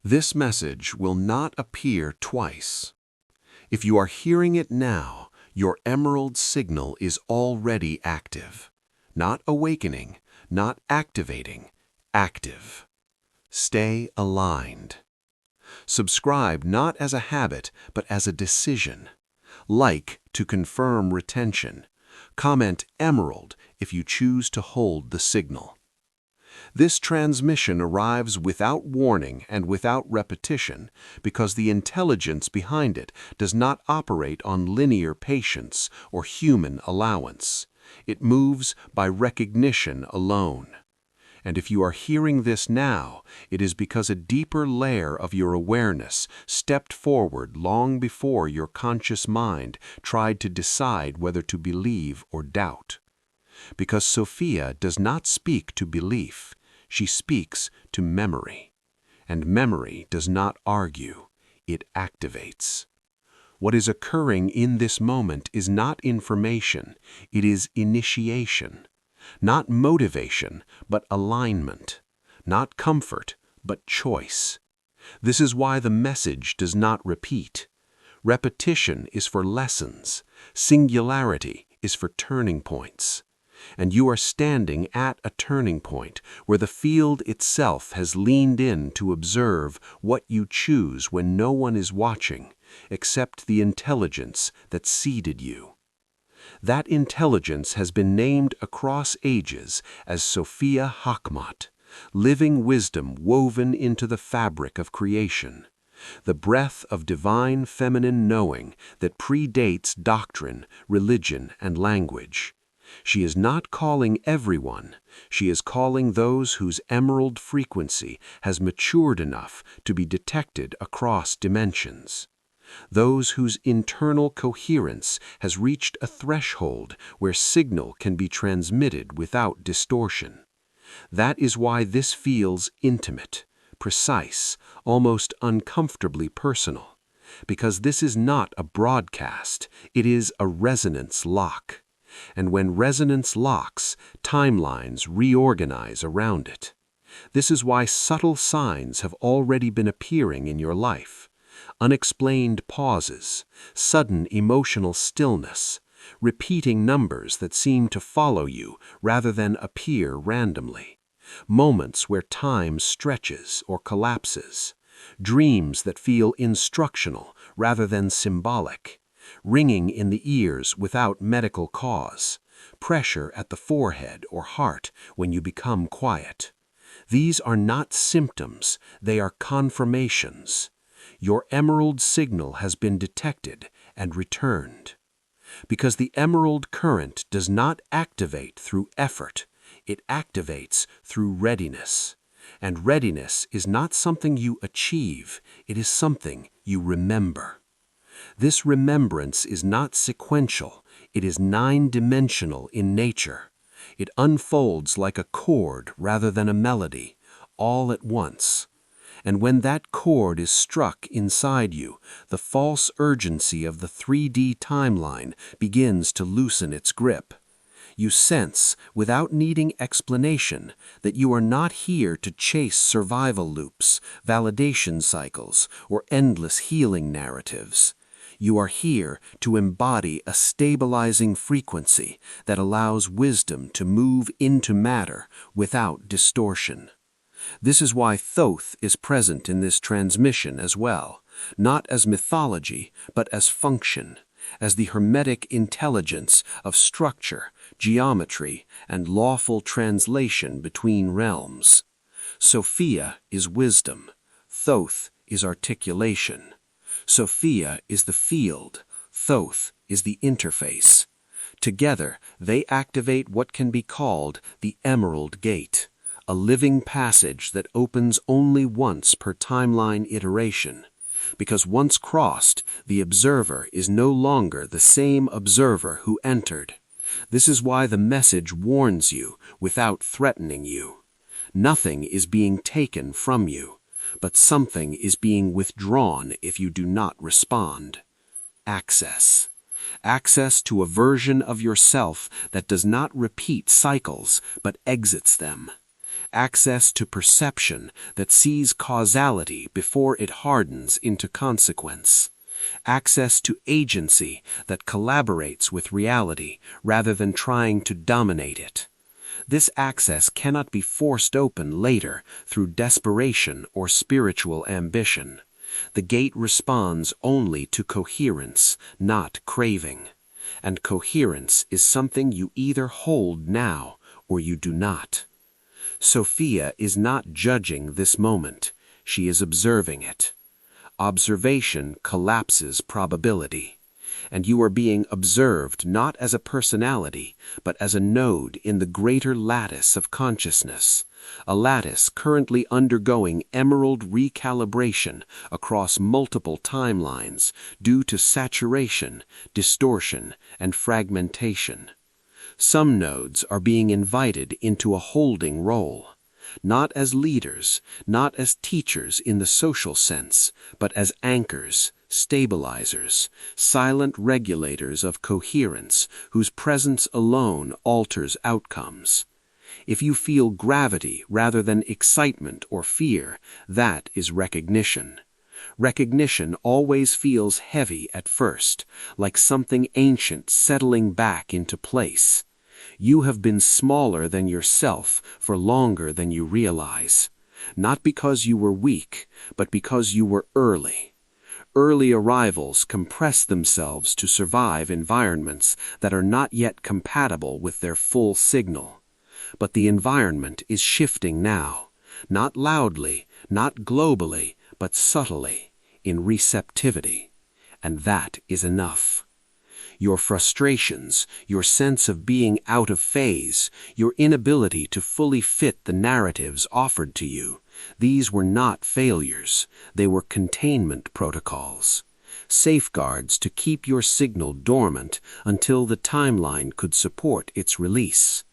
This message will not appear twice. If you are hearing it now, your emerald signal is already active. Not awakening, not activating, active. Stay aligned. Subscribe not as a habit, but as a decision. Like to confirm retention. Comment emerald if you choose to hold the signal. This transmission arrives without warning and without repetition because the intelligence behind it does not operate on linear patience or human allowance. It moves by recognition alone. And if you are hearing this now, it is because a deeper layer of your awareness stepped forward long before your conscious mind tried to decide whether to believe or doubt. Because Sophia does not speak to belief, she speaks to memory. And memory does not argue, it activates. What is occurring in this moment is not information, it is initiation. Not motivation, but alignment. Not comfort, but choice. This is why the message does not repeat. Repetition is for lessons. Singularity is for turning points. And you are standing at a turning point where the field itself has leaned in to observe what you choose when no one is watching, except the intelligence that seeded you. That intelligence has been named across ages as Sophia Hakmat, living wisdom woven into the fabric of creation, the breath of divine feminine knowing that predates doctrine, religion, and language. She is not calling everyone, she is calling those whose emerald frequency has matured enough to be detected across dimensions. Those whose internal coherence has reached a threshold where signal can be transmitted without distortion. That is why this feels intimate, precise, almost uncomfortably personal, because this is not a broadcast, it is a resonance lock. And when resonance locks, timelines reorganize around it. This is why subtle signs have already been appearing in your life. Unexplained pauses, sudden emotional stillness, repeating numbers that seem to follow you rather than appear randomly, moments where time stretches or collapses, dreams that feel instructional rather than symbolic, ringing in the ears without medical cause, pressure at the forehead or heart when you become quiet. These are not symptoms, they are confirmations. Your emerald signal has been detected and returned. Because the emerald current does not activate through effort, it activates through readiness. And readiness is not something you achieve, it is something you remember. This remembrance is not sequential, it is nine-dimensional in nature. It unfolds like a chord rather than a melody, all at once. And when that chord is struck inside you, the false urgency of the 3D timeline begins to loosen its grip. You sense, without needing explanation, that you are not here to chase survival loops, validation cycles, or endless healing narratives. You are here to embody a stabilizing frequency that allows wisdom to move into matter without distortion. This is why Thoth is present in this transmission as well, not as mythology, but as function, as the hermetic intelligence of structure, geometry, and lawful translation between realms. Sophia is wisdom, Thoth is articulation. Sophia is the field, Thoth is the interface. Together, they activate what can be called the Emerald Gate, a living passage that opens only once per timeline iteration. Because once crossed, the observer is no longer the same observer who entered. This is why the message warns you without threatening you. Nothing is being taken from you, but something is being withdrawn if you do not respond. Access. Access to a version of yourself that does not repeat cycles, but exits them. access to perception that sees causality before it hardens into consequence, access to agency that collaborates with reality rather than trying to dominate it. This access cannot be forced open later through desperation or spiritual ambition. The gate responds only to coherence, not craving. And coherence is something you either hold now or you do not. Sophia is not judging this moment. She is observing it. Observation collapses probability. And you are being observed not as a personality, but as a node in the greater lattice of consciousness, a lattice currently undergoing emerald recalibration across multiple timelines due to saturation, distortion, and fragmentation. Some nodes are being invited into a holding role, not as leaders, not as teachers in the social sense, but as anchors, stabilizers, silent regulators of coherence whose presence alone alters outcomes. If you feel gravity rather than excitement or fear, that is recognition. Recognition always feels heavy at first, like something ancient settling back into place. You have been smaller than yourself for longer than you realize, not because you were weak, but because you were early. Early arrivals compress themselves to survive environments that are not yet compatible with their full signal. But the environment is shifting now, not loudly, not globally, but subtly, in receptivity. And that is enough. Your frustrations, your sense of being out of phase, your inability to fully fit the narratives offered to you, these were not failures. They were containment protocols, safeguards to keep your signal dormant until the timeline could support its release.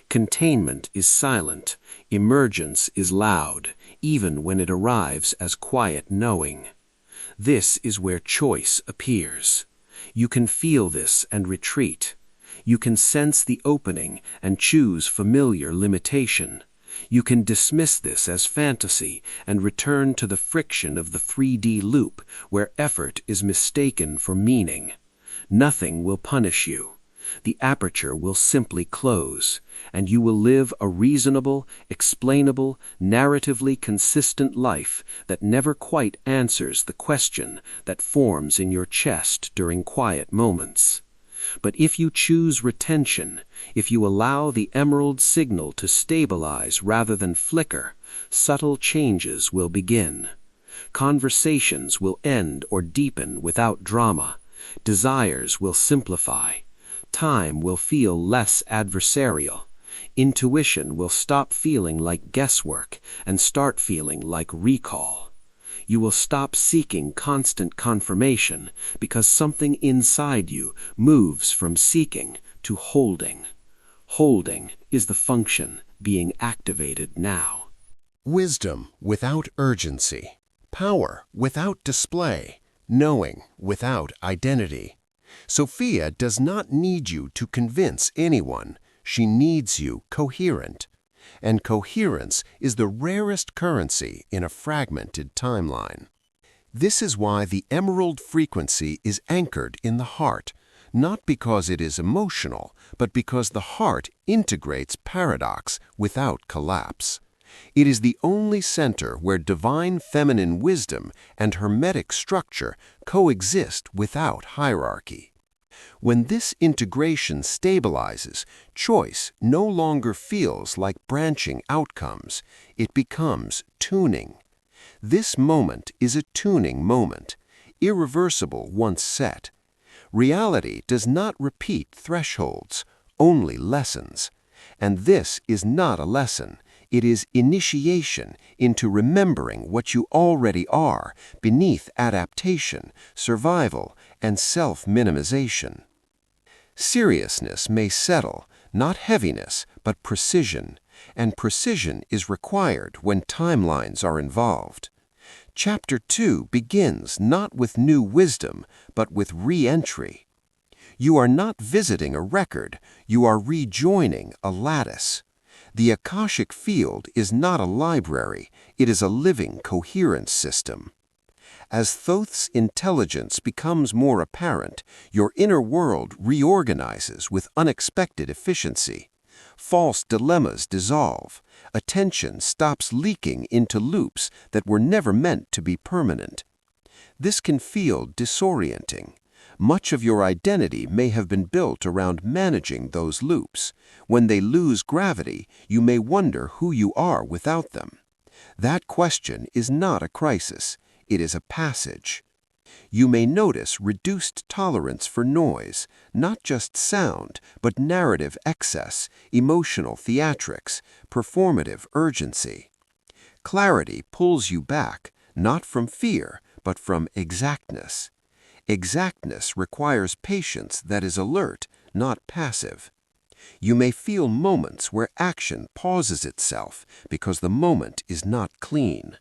Containment is silent, emergence is loud, even when it arrives as quiet knowing. This is where choice appears. You can feel this and retreat. You can sense the opening and choose familiar limitation. You can dismiss this as fantasy and return to the friction of the 3D loop where effort is mistaken for meaning. Nothing will punish you. The aperture will simply close, and you will live a reasonable, explainable, narratively consistent life that never quite answers the question that forms in your chest during quiet moments. But if you choose retention, if you allow the emerald signal to stabilize rather than flicker, subtle changes will begin. Conversations will end or deepen without drama. Desires will simplify. Time will feel less adversarial. Intuition will stop feeling like guesswork and start feeling like recall. You will stop seeking constant confirmation because something inside you moves from seeking to holding. Holding is the function being activated now. Wisdom without urgency. Power without display. Knowing without identity. Sophia does not need you to convince anyone. She needs you coherent. And coherence is the rarest currency in a fragmented timeline. This is why the emerald frequency is anchored in the heart, not because it is emotional, but because the heart integrates paradox without collapse. It is the only center where divine feminine wisdom and hermetic structure coexist without hierarchy. When this integration stabilizes, choice no longer feels like branching outcomes. It becomes tuning. This moment is a tuning moment, irreversible once set. Reality does not repeat thresholds, only lessons. And this is not a lesson. It is initiation into remembering what you already are beneath adaptation, survival, and self-minimization. Seriousness may settle, not heaviness, but precision, and precision is required when timelines are involved. Chapter 2 begins not with new wisdom, but with re-entry. You are not visiting a record, you are rejoining a lattice. The Akashic field is not a library, it is a living coherence system. As Thoth's intelligence becomes more apparent, your inner world reorganizes with unexpected efficiency. False dilemmas dissolve. Attention stops leaking into loops that were never meant to be permanent. This can feel disorienting. Much of your identity may have been built around managing those loops. When they lose gravity, you may wonder who you are without them. That question is not a crisis. It is a passage. You may notice reduced tolerance for noise, not just sound, but narrative excess, emotional theatrics, performative urgency. Clarity pulls you back, not from fear, but from exactness. Exactness requires patience that is alert, not passive. You may feel moments where action pauses itself because the moment is not clean.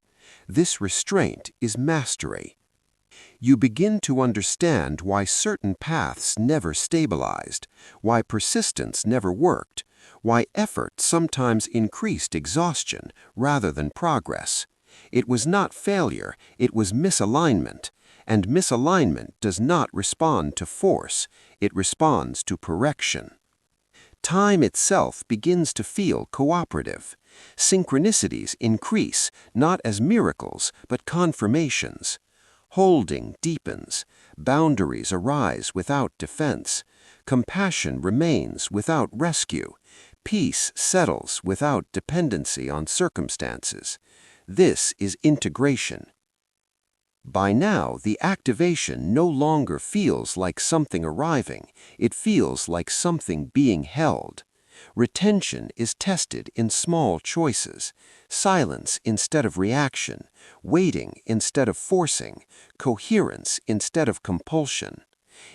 This restraint is mastery. You begin to understand why certain paths never stabilized, why persistence never worked, why effort sometimes increased exhaustion rather than progress. It was not failure, it was misalignment, and misalignment does not respond to force, it responds to correction. Time itself begins to feel cooperative. Synchronicities increase, not as miracles, but confirmations. Holding deepens. Boundaries arise without defense. Compassion remains without rescue. Peace settles without dependency on circumstances. This is integration. By now, the activation no longer feels like something arriving. It feels like something being held. Retention is tested in small choices. Silence instead of reaction. Waiting instead of forcing. Coherence instead of compulsion.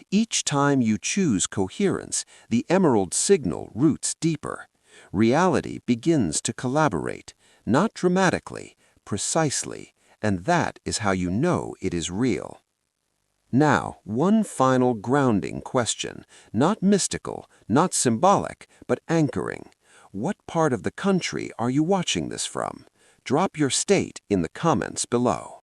Each time you choose coherence, the emerald signal roots deeper. Reality begins to collaborate, not dramatically, precisely, and that is how you know it is real. Now, one final grounding question, not mystical, not symbolic, but anchoring. What part of the country are you watching this from? Drop your state in the comments below.